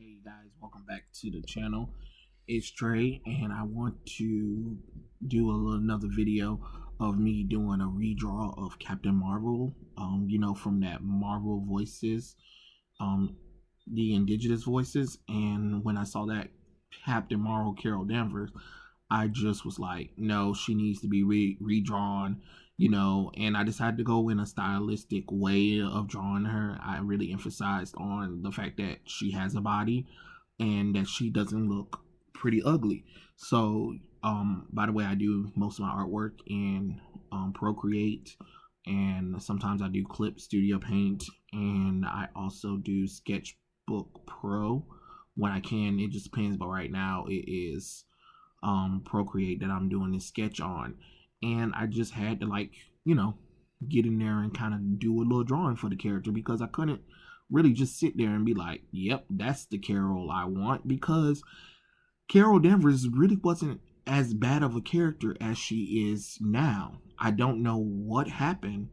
Hey guys, welcome back to the channel. It's Trey, and I want to do another video of me doing a redraw of Captain Marvel. From that Marvel Voices, the indigenous voices. And when I saw that Captain Marvel Carol Danvers, I just was like, no, she needs to be redrawn. And I decided to go in a stylistic way of drawing her. I really emphasized on the fact that she has a body and that she doesn't look pretty ugly. So, by the way, I do most of my artwork in Procreate, and sometimes I do Clip Studio Paint, and I also do Sketchbook Pro when I can. It just depends, but right now it is Procreate that I'm doing this sketch on. And I just had to get in there and kind of do a little drawing for the character, because I couldn't really just sit there and be like, yep, that's the Carol I want, because Carol Danvers really wasn't as bad of a character as she is now. I don't know what happened,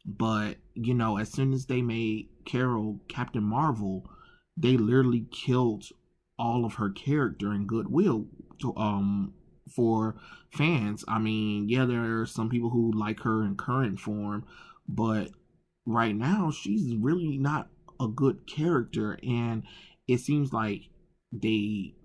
but as soon as they made Carol Captain Marvel, they literally killed all of her character and goodwill for fans. I mean, yeah, there are some people who like her in current form, but right now she's really not a good character, and it seems like they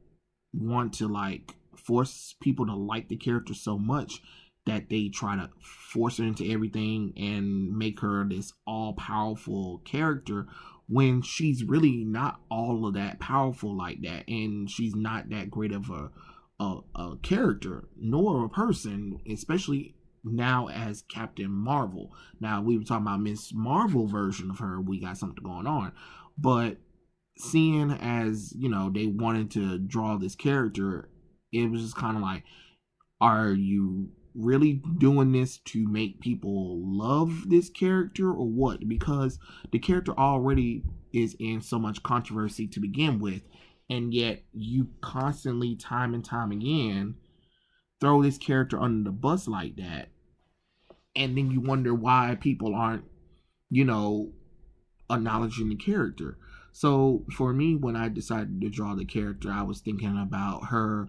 want to force people to like the character so much that they try to force her into everything and make her this all-powerful character, when she's really not all of that powerful like that, and she's not that great of a character nor a person, especially now as Captain Marvel. Now, we were talking about Miss Marvel version of her, we got something going on, but seeing as they wanted to draw this character, it was just kind of like, are you really doing this to make people love this character or what? Because the character already is in so much controversy to begin with, and yet you constantly, time and time again, throw this character under the bus like that, and then you wonder why people aren't acknowledging the character. So for me, when I decided to draw the character, I was thinking about her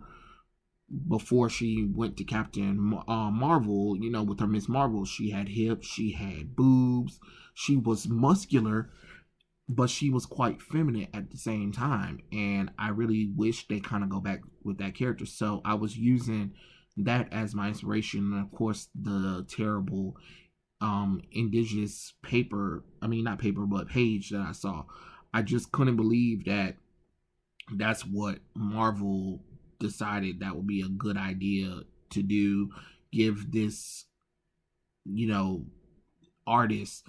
before she went to Captain Marvel. With her Miss Marvel, she had hips, she had boobs, she was muscular, but she was quite feminine at the same time. And I really wish they kind of go back with that character. So I was using that as my inspiration. And of course, the terrible indigenous paper, I mean, not paper, but page that I saw. I just couldn't believe that that's what Marvel decided that would be a good idea to do. Give this, artist,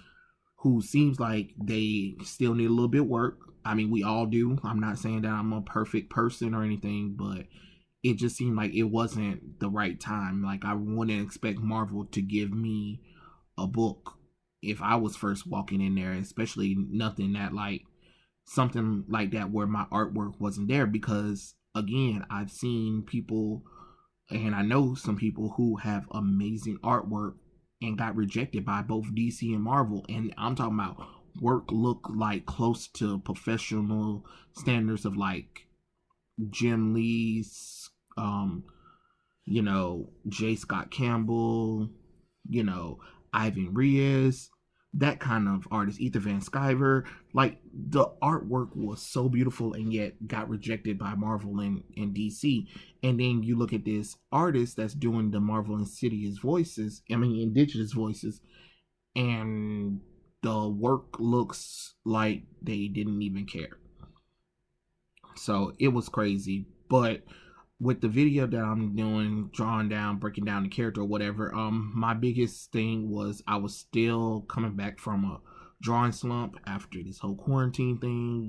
who seems like they still need a little bit of work. I mean, we all do. I'm not saying that I'm a perfect person or anything, but it just seemed like it wasn't the right time. Like, I wouldn't expect Marvel to give me a book if I was first walking in there, especially nothing that something like that where my artwork wasn't there. Because again, I've seen people, and I know some people who have amazing artwork and got rejected by both DC and Marvel, and I'm talking about work look like close to professional standards of Jim Lee's, J. Scott Campbell, Ivan Reyes, that kind of artist, Ether Van Sciver. Like, the artwork was so beautiful, and yet got rejected by Marvel and DC. And then you look at this artist that's doing the Marvel Insidious voices, I mean, indigenous voices, and the work looks like they didn't even care. So it was crazy. But with the video that I'm doing, drawing down, breaking down the character or whatever, my biggest thing was I was still coming back from a drawing slump after this whole quarantine thing.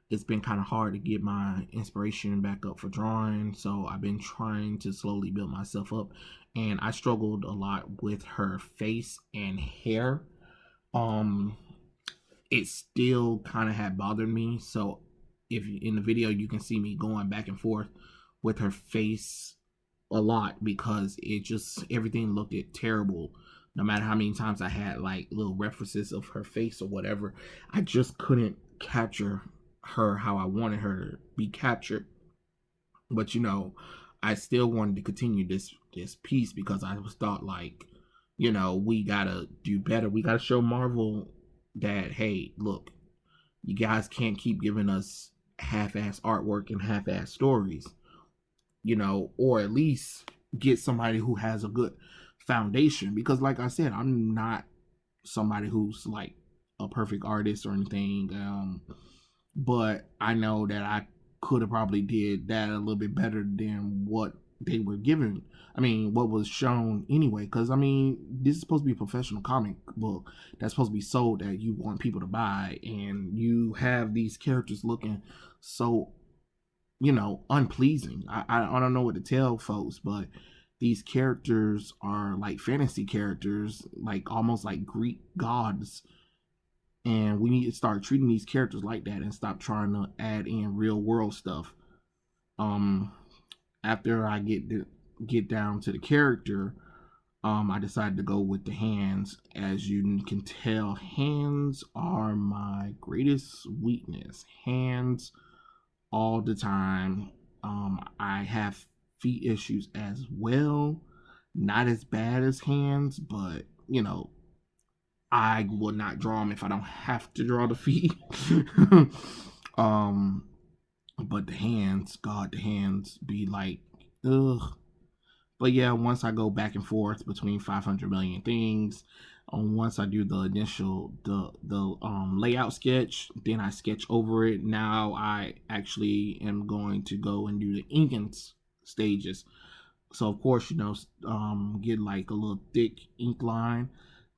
It's been kind of hard to get my inspiration back up for drawing, so I've been trying to slowly build myself up, and I struggled a lot with her face and hair. It still kind of had bothered me, so if in the video you can see me going back and forth with her face a lot, because it just, everything looked terrible. No matter how many times I had little references of her face or whatever, I just couldn't capture her how I wanted her to be captured. But you know, I still wanted to continue this piece because I was thought like, you know, we gotta do better. We gotta show Marvel that, hey, look, you guys can't keep giving us half-ass artwork and half-ass stories, you know, or at least get somebody who has a good foundation. Because like I said, I'm not somebody who's like a perfect artist or anything. But I know that I could have probably did that a little bit better than what they were given. I mean, what was shown anyway. Because I mean, this is supposed to be a professional comic book that's supposed to be sold that you want people to buy, and you have these characters looking so, you know, unpleasing. I don't know what to tell folks, but these characters are like fantasy characters, like almost like Greek gods, and we need to start treating these characters like that and stop trying to add in real world stuff. um After I get down to the character, I decided to go with the hands. As you can tell, hands are my greatest weakness. Hands all the time. I have feet issues as well, not as bad as hands, but you know, I will not draw them if I don't have to draw the feet. um, but the hands, God, the hands be like, ugh. But yeah, once I go back and forth between 500 million things, once I do the initial layout sketch, then I sketch over it. Now I actually am going to go and do the inking stages. So of course, you know, get like a little thick ink line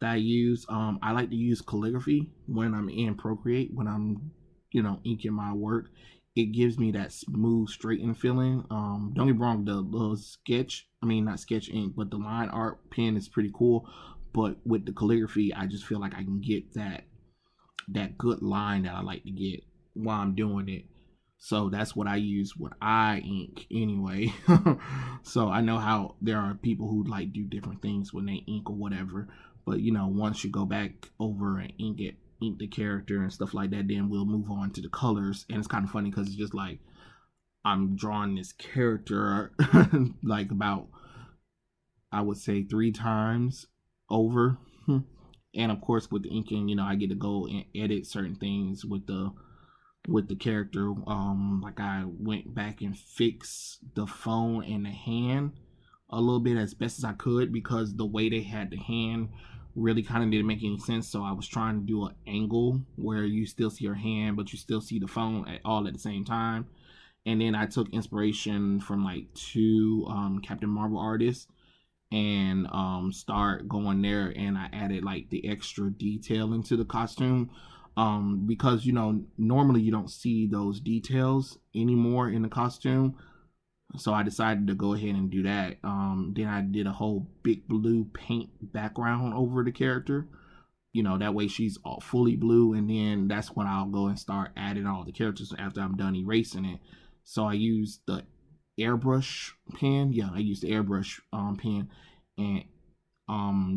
that I use. I like to use calligraphy when I'm in Procreate, when I'm, you know, inking my work. It gives me that smooth, straightened feeling. Don't get me wrong, the sketch, I mean, not sketch ink, but the line art pen is pretty cool. But with the calligraphy, I just feel like I can get that good line that I like to get while I'm doing it. So that's what I use when I ink anyway. So I know how there are people who like do different things when they ink or whatever. But you know, once you go back over and ink the character and stuff like that, then we'll move on to the colors. And it's kind of funny because it's just like I'm drawing this character like about, I would say, 3 times over. And of course with the inking, you know, I get to go and edit certain things with the character. Like I went back and fixed the phone and the hand a little bit as best as I could, because the way they had the hand really kind of didn't make any sense. So I was trying to do an angle where you still see your hand but you still see the phone all at the same time. And then I took inspiration from like 2 Captain Marvel artists and start going there, and I added like the extra detail into the costume, because you know, normally you don't see those details anymore in the costume. So I decided to go ahead and do that. Then I did a whole big blue paint background over the character, you know, that way she's all fully blue. And then that's when I'll go and start adding all the characters after I'm done erasing it. So I used the airbrush pen. Yeah, I used the airbrush pen, and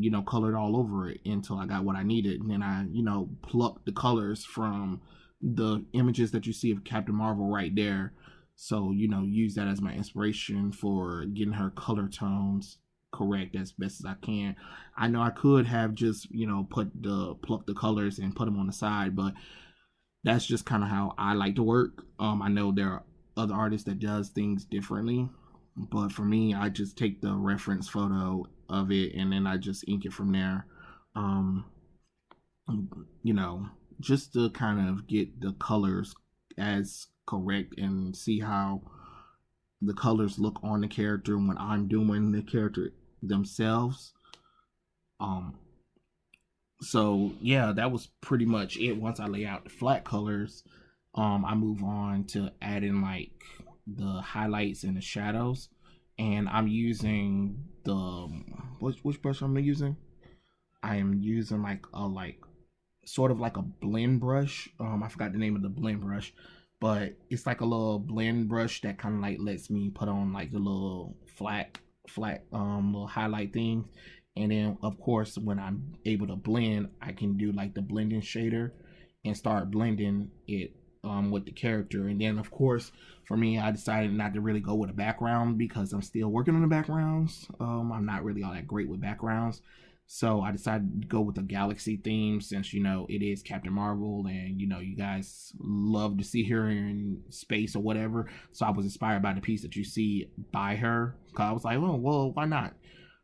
you know, colored all over it until I got what I needed. And then I, you know, plucked the colors from the images that you see of Captain Marvel right there. So, you know, use that as my inspiration for getting her color tones correct as best as I can. I know I could have just, you know, pluck the colors and put them on the side, but that's just kind of how I like to work. I know there are other artists that does things differently, but for me, I just take the reference photo of it and then I just ink it from there. Um, you know, just to kind of get the colors as correct and see how the colors look on the character when I'm doing the character themselves. So yeah, that was pretty much it. Once I lay out the flat colors, I move on to adding like the highlights and the shadows. And I'm using the which brush I'm using? I am using like a sort of like a blend brush. I forgot the name of the blend brush, but it's like a little blend brush that kind of like lets me put on like the little flat little highlight things. And then of course when I'm able to blend, I can do like the blending shader and start blending it with the character. And then of course for me, I decided not to really go with a background because I'm still working on the backgrounds. I'm not really all that great with backgrounds, so I decided to go with the galaxy theme, since you know it is Captain Marvel, and you know you guys love to see her in space or whatever. So I was inspired by the piece that you see by her, because I was like, oh well, why not?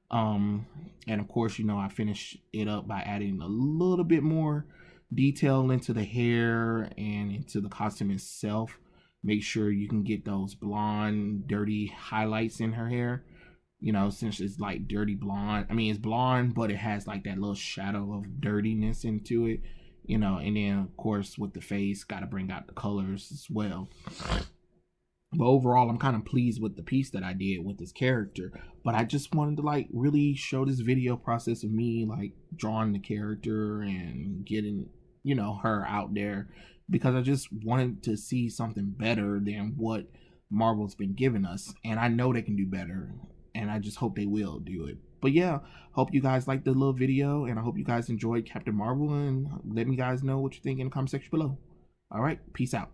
And of course, you know, I finished it up by adding a little bit more detail into the hair and into the costume itself. Make sure you can get those blonde dirty highlights in her hair, you know, since it's like dirty blonde. I mean, it's blonde, but it has like that little shadow of dirtiness into it, you know. And then of course with the face, got to bring out the colors as well. But overall, I'm kind of pleased with the piece that I did with this character. But I just wanted to like really show this video process of me like drawing the character and getting, you know, her out there, because I just wanted to see something better than what Marvel's been giving us. And I know they can do better, and I just hope they will do it. But yeah, hope you guys liked the little video, and I hope you guys enjoyed Captain Marvel, and let me guys know what you think in the comment section below. All right, peace out.